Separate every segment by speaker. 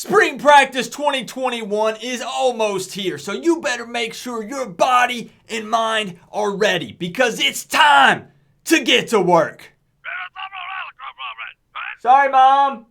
Speaker 1: Spring practice 2021 is almost here, so you better make sure your body and mind are ready because it's time to get to work. Sorry, Mom.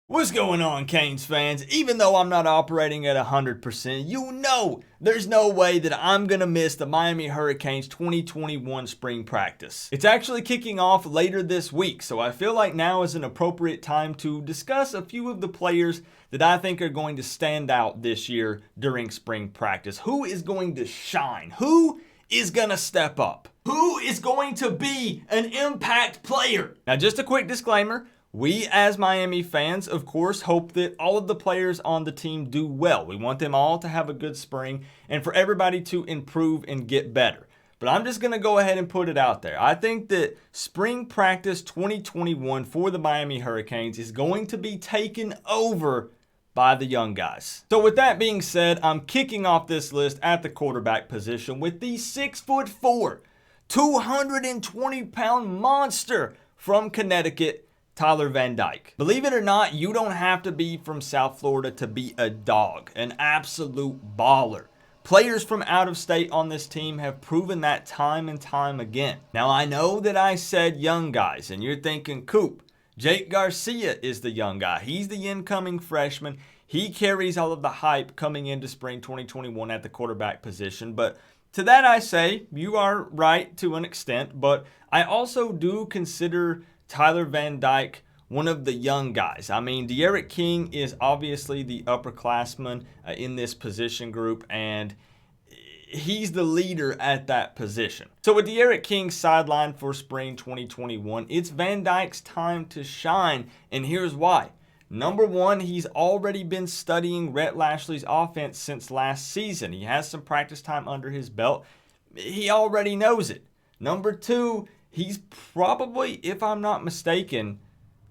Speaker 1: What's going on, Canes fans? Even though I'm not operating at 100%, you know there's no way that I'm going to miss the Miami Hurricanes 2021 spring practice. It's actually kicking off later this week, so I feel like now is an appropriate time to discuss a few of the players that I think are going to stand out this year during spring practice. Who is going to shine? Who is going to step up? Who is going to be an impact player? Now, just a quick disclaimer. We, as Miami fans, of course, hope that all of the players on the team do well. We want them all to have a good spring and for everybody to improve and get better. But I'm just going to go ahead and put it out there. I think that spring practice 2021 for the Miami Hurricanes is going to be taken over by the young guys. So with that being said, I'm kicking off this list at the quarterback position with the 6'4", 220-pound monster from Connecticut, Tyler Van Dyke. Believe it or not, you don't have to be from South Florida to be a dog, an absolute baller. Players from out of state on this team have proven that time and time again. Now, I know that I said young guys, and you're thinking, Coop, Jake Garcia is the young guy. He's the incoming freshman. He carries all of the hype coming into spring 2021 at the quarterback position. But to that I say, you are right to an extent, but I also do consider Tyler Van Dyke one of the young guys. I mean, D'Eriq King is obviously the upperclassman in this position group, and he's the leader at that position. So with D'Eriq King sidelined for spring 2021, it's Van Dyke's time to shine, and here's why. Number one, he's already been studying Rhett Lashley's offense since last season. He has some practice time under his belt. He already knows it. Number two, he's probably, if I'm not mistaken,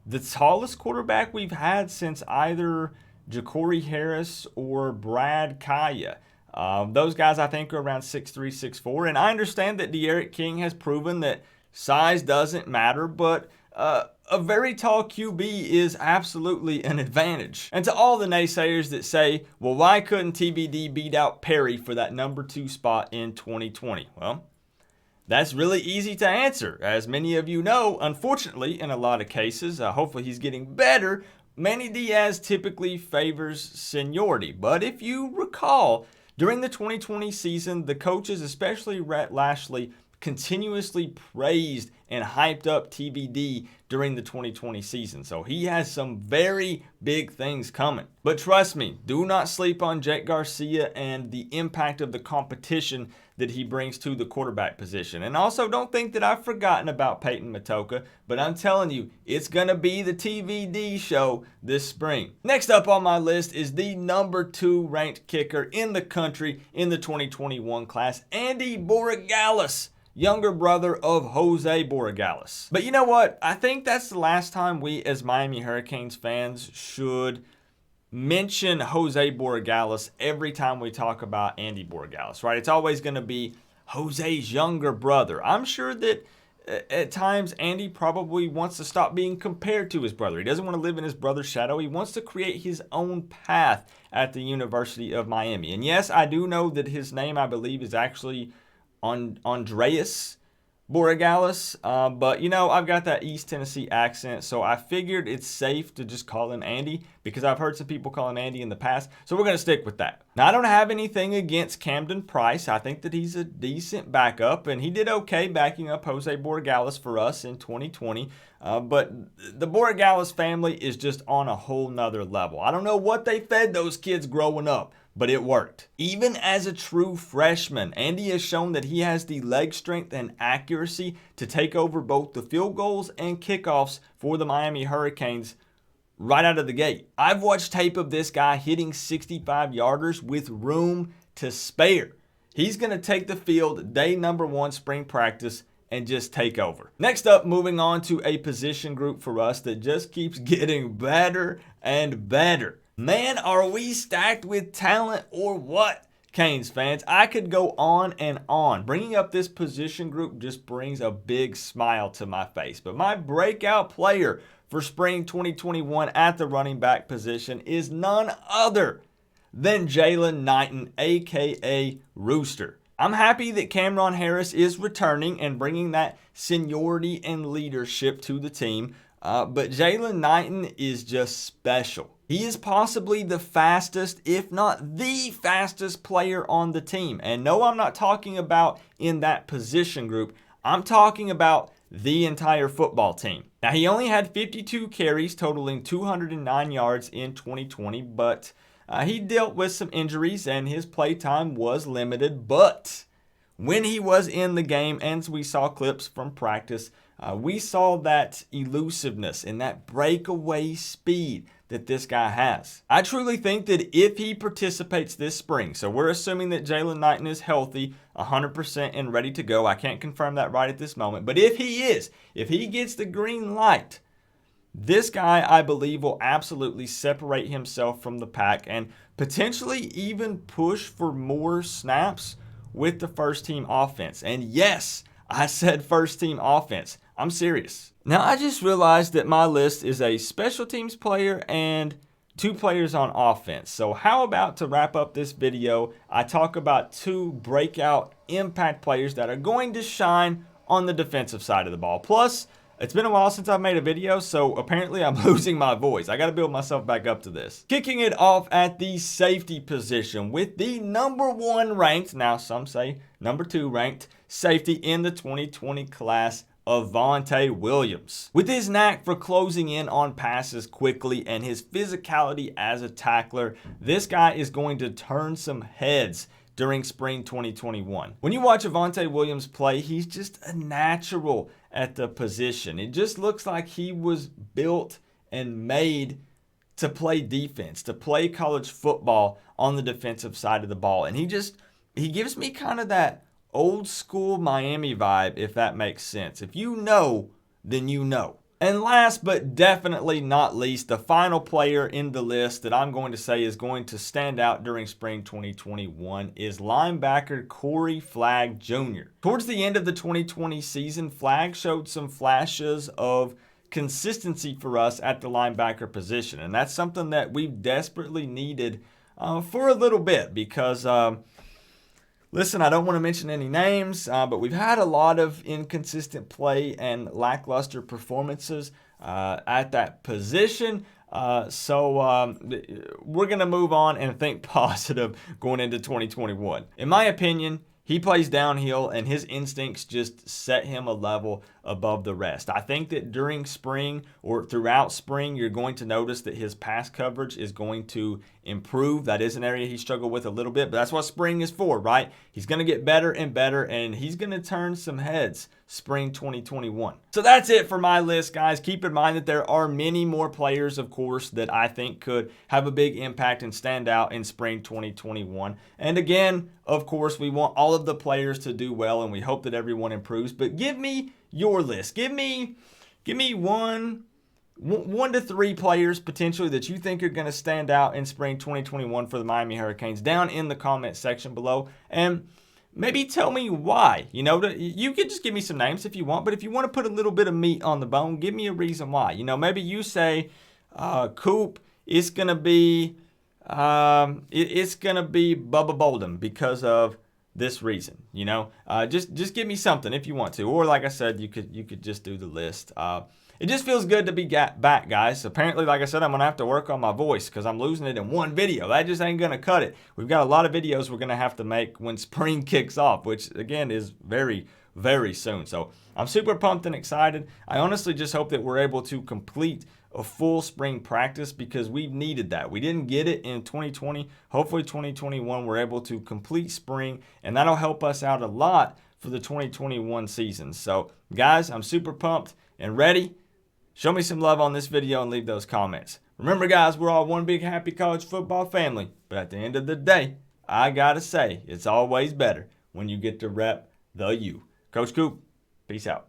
Speaker 1: the tallest quarterback we've had since either Ja'Cory Harris or Brad Kaya. Those guys, I think, are around 6'3", 6'4". And I understand that D'Eriq King has proven that size doesn't matter, but a very tall QB is absolutely an advantage. And to all the naysayers that say, well, why couldn't TBD beat out Perry for that number 2 spot in 2020? Well, that's really easy to answer. As many of you know, unfortunately, in a lot of cases, hopefully he's getting better, Manny Diaz typically favors seniority. But if you recall, during the 2020 season, the coaches, especially Rhett Lashley, continuously praised and hyped up TBD during the 2020 season. So he has some very big things coming. But trust me, do not sleep on Jake Garcia and the impact of the competition that he brings to the quarterback position. And also, don't think that I've forgotten about Peyton Matoka, but I'm telling you, it's going to be the TVD show this spring. Next up on my list is the number 2 ranked kicker in the country in the 2021 class, Andy Borgas, younger brother of Jose Borgas. But you know what? I think that's the last time we as Miami Hurricanes fans should mention Jose Borgas every time we talk about Andy Borgas, right? It's always going to be Jose's younger brother. I'm sure that at times Andy probably wants to stop being compared to his brother. He doesn't want to live in his brother's shadow. He wants to create his own path at the University of Miami. And yes, I do know that his name, I believe, is actually Andreas Borgas, but you know, I've got that East Tennessee accent, so I figured it's safe to just call him Andy because I've heard some people call him Andy in the past, so we're going to stick with that. Now, I don't have anything against Camden Price. I think that he's a decent backup, and he did okay backing up Jose Borgas for us in 2020, but the Borgas family is just on a whole nother level. I don't know what they fed those kids growing up, but it worked. Even as a true freshman, Andy has shown that he has the leg strength and accuracy to take over both the field goals and kickoffs for the Miami Hurricanes right out of the gate. I've watched tape of this guy hitting 65-yarders with room to spare. He's going to take the field day number 1 spring practice and just take over. Next up, moving on to a position group for us that just keeps getting better and better. Man, are we stacked with talent or what? Canes fans. I could go on and on. Bringing up this position group just brings a big smile to my face. But my breakout player for spring 2021 at the running back position is none other than Jaylen Knighton, aka Rooster. I'm happy that Cameron Harris is returning and bringing that seniority and leadership to the team. But Jaylen Knighton is just special. He is possibly the fastest, if not the fastest player on the team. And no, I'm not talking about in that position group. I'm talking about the entire football team. Now, he only had 52 carries, totaling 209 yards in 2020, but he dealt with some injuries and his play time was limited. But when he was in the game, and we saw clips from practice, we saw that elusiveness and that breakaway speed that this guy has. I truly think that if he participates this spring, so we're assuming that Jaylen Knighton is healthy, 100% and ready to go. I can't confirm that right at this moment. But if he is, if he gets the green light, this guy, I believe, will absolutely separate himself from the pack and potentially even push for more snaps with the first team offense. And yes, I said first team offense. I'm serious. Now, I just realized that my list is a special teams player and 2 players on offense. So how about to wrap up this video, I talk about 2 breakout impact players that are going to shine on the defensive side of the ball. Plus, it's been a while since I've made a video, so apparently I'm losing my voice. I got to build myself back up to this. Kicking it off at the safety position with the #1 ranked, now some say #2 ranked, safety in the 2020 class of Vantay Williams. With his knack for closing in on passes quickly and his physicality as a tackler, this guy is going to turn some heads during spring 2021. When you watch Vantay Williams play, he's just a natural at the position. It just looks like he was built and made to play defense, to play college football on the defensive side of the ball. And he gives me kind of that old school Miami vibe, if that makes sense. If you know, then you know. And last but definitely not least, the final player in the list that I'm going to say is going to stand out during spring 2021 is linebacker Corey Flagg Jr. Towards the end of the 2020 season, Flagg showed some flashes of consistency for us at the linebacker position. And that's something that we've desperately needed for a little bit because listen, I don't want to mention any names, but we've had a lot of inconsistent play and lackluster performances at that position. So we're going to move on and think positive going into 2021. In my opinion, he plays downhill and his instincts just set him a level above the rest. I think that during spring or throughout spring, you're going to notice that his pass coverage is going to improve. That is an area he struggled with a little bit, but that's what spring is for, right? He's going to get better and better, and he's going to turn some heads spring 2021. So that's it for my list, guys. Keep in mind that there are many more players, of course, that I think could have a big impact and stand out in spring 2021. And again, of course, we want all of the players to do well, and we hope that everyone improves. But give me your list. Give me one to 3 players potentially that you think are going to stand out in spring 2021 for the Miami Hurricanes down in the comment section below. And maybe tell me why. You know, you could just give me some names if you want, but if you want to put a little bit of meat on the bone, give me a reason why. You know, maybe you say Coop, it's going to be Bubba Bolden because of this reason. You know, just give me something if you want to, or like I said, you could just do the list. It just feels good to be back, guys. Apparently, like I said, I'm going to have to work on my voice because I'm losing it in one video. That just ain't going to cut it. We've got a lot of videos we're going to have to make when spring kicks off, which, again, is very, very soon. So I'm super pumped and excited. I honestly just hope that we're able to complete a full spring practice because we've needed that. We didn't get it in 2020. Hopefully 2021 we're able to complete spring, and that'll help us out a lot for the 2021 season. So, guys, I'm super pumped and ready. Show me some love on this video and leave those comments. Remember, guys, we're all one big happy college football family. But at the end of the day, I gotta say, it's always better when you get to rep the U. Coach Coop, peace out.